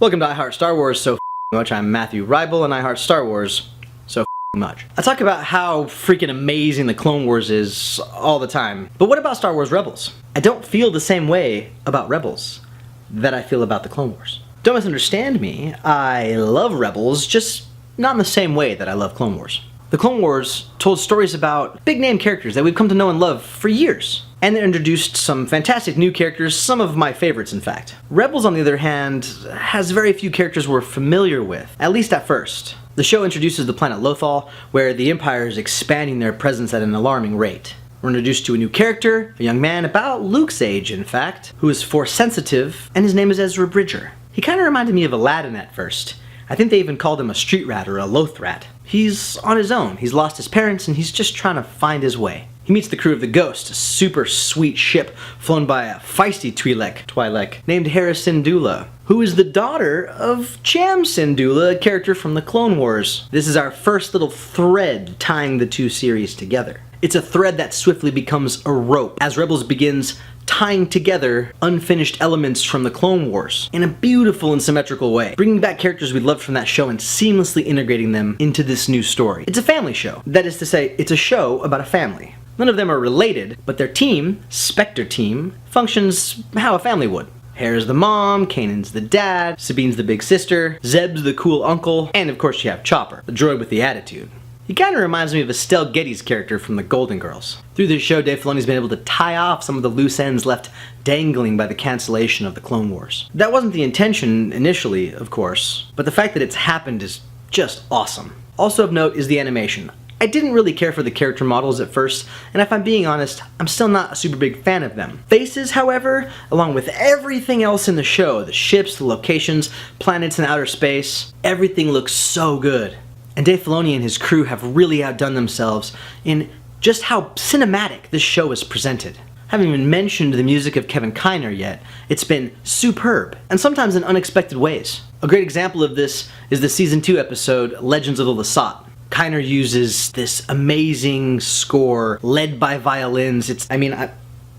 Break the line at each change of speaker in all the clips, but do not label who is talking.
Welcome to iHeartSW so much. I'm Matthew Rybel and iHeartSW so much. I talk about how freaking amazing the Clone Wars is all the time. But what about Star Wars Rebels? I don't feel the same way about Rebels that I feel about the Clone Wars. Don't misunderstand me. I love Rebels, just not in the same way that I love Clone Wars. The Clone Wars told stories about big name characters that we've come to know and love for years. And it introduced some fantastic new characters, some of my favorites in fact. Rebels, on the other hand, has very few characters we're familiar with, at least at first. The show introduces the planet Lothal, where the Empire is expanding their presence at an alarming rate. We're introduced to a new character, a young man about Luke's age in fact, who is Force sensitive, and his name is Ezra Bridger. He kind of reminded me of Aladdin at first. I think they even called him a street rat or a Loth rat. He's on his own, he's lost his parents, and he's just trying to find his way. He meets the crew of the Ghost, a super sweet ship flown by a feisty Twi'lek named Hera Syndulla, who is the daughter of Cham Syndulla, a character from the Clone Wars. This is our first little thread tying the two series together. It's a thread that swiftly becomes a rope as Rebels begins tying together unfinished elements from the Clone Wars in a beautiful and symmetrical way, bringing back characters we loved from that show and seamlessly integrating them into this new story. It's a family show. That is to say, it's a show about a family. None of them are related, but their team, Spectre Team, functions how a family would. Hera's the mom, Kanan's the dad, Sabine's the big sister, Zeb's the cool uncle, and of course you have Chopper, the droid with the attitude. He kinda reminds me of Estelle Getty's character from the Golden Girls. Through this show, Dave Filoni's been able to tie off some of the loose ends left dangling by the cancellation of the Clone Wars. That wasn't the intention initially, of course, but the fact that it's happened is just awesome. Also of note is the animation. I didn't really care for the character models at first, and if I'm being honest, I'm still not a super big fan of them. Faces, however, along with everything else in the show, the ships, the locations, planets in outer space, everything looks so good. And Dave Filoni and his crew have really outdone themselves in just how cinematic this show is presented. I haven't even mentioned the music of Kevin Kiner yet. It's been superb, and sometimes in unexpected ways. A great example of this is the Season 2 episode, Legends of the Lasat. Kiner uses this amazing score led by violins. Can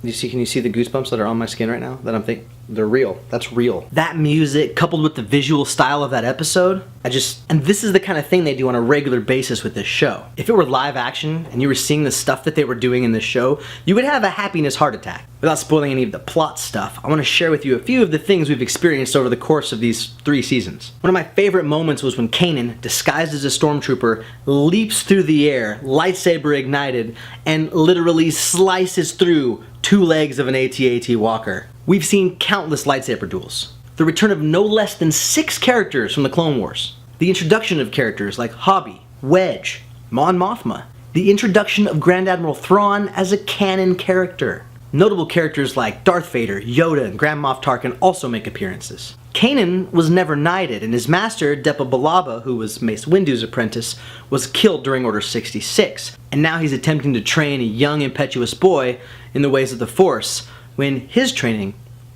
you see the goosebumps that are on my skin right now? That I'm thinking, they're real. That's real. That music, coupled with the visual style of that episode, and this is the kind of thing they do on a regular basis with this show. If it were live action, and you were seeing the stuff that they were doing in this show, you would have a happiness heart attack. Without spoiling any of the plot stuff, I want to share with you a few of the things we've experienced over the course of these 3 seasons. One of my favorite moments was when Kanan, disguised as a stormtrooper, leaps through the air, lightsaber ignited, and literally slices through 2 legs of an AT-AT walker. We've seen countless lightsaber duels. The return of no less than 6 characters from the Clone Wars. The introduction of characters like Hobby, Wedge, Mon Mothma. The introduction of Grand Admiral Thrawn as a canon character. Notable characters like Darth Vader, Yoda, and Grand Moff Tarkin also make appearances. Kanan was never knighted, and his master, Depa Billaba, who was Mace Windu's apprentice, was killed during Order 66, and now he's attempting to train a young, impetuous boy in the ways of the Force, when his training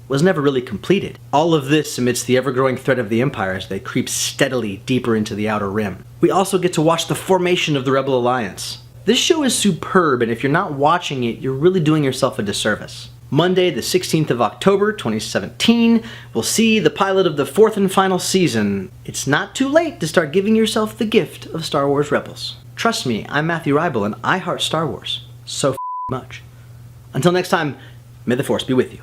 was never really completed. All of this amidst the ever-growing threat of the Empire as they creep steadily deeper into the Outer Rim. We also get to watch the formation of the Rebel Alliance. This show is superb, and if you're not watching it, you're really doing yourself a disservice. Monday, the 16th of October, 2017, we'll see the pilot of the 4th and final season. It's not too late to start giving yourself the gift of Star Wars Rebels. Trust me, I'm Matthew Rybel, and I heart Star Wars so much. Until next time, may the Force be with you.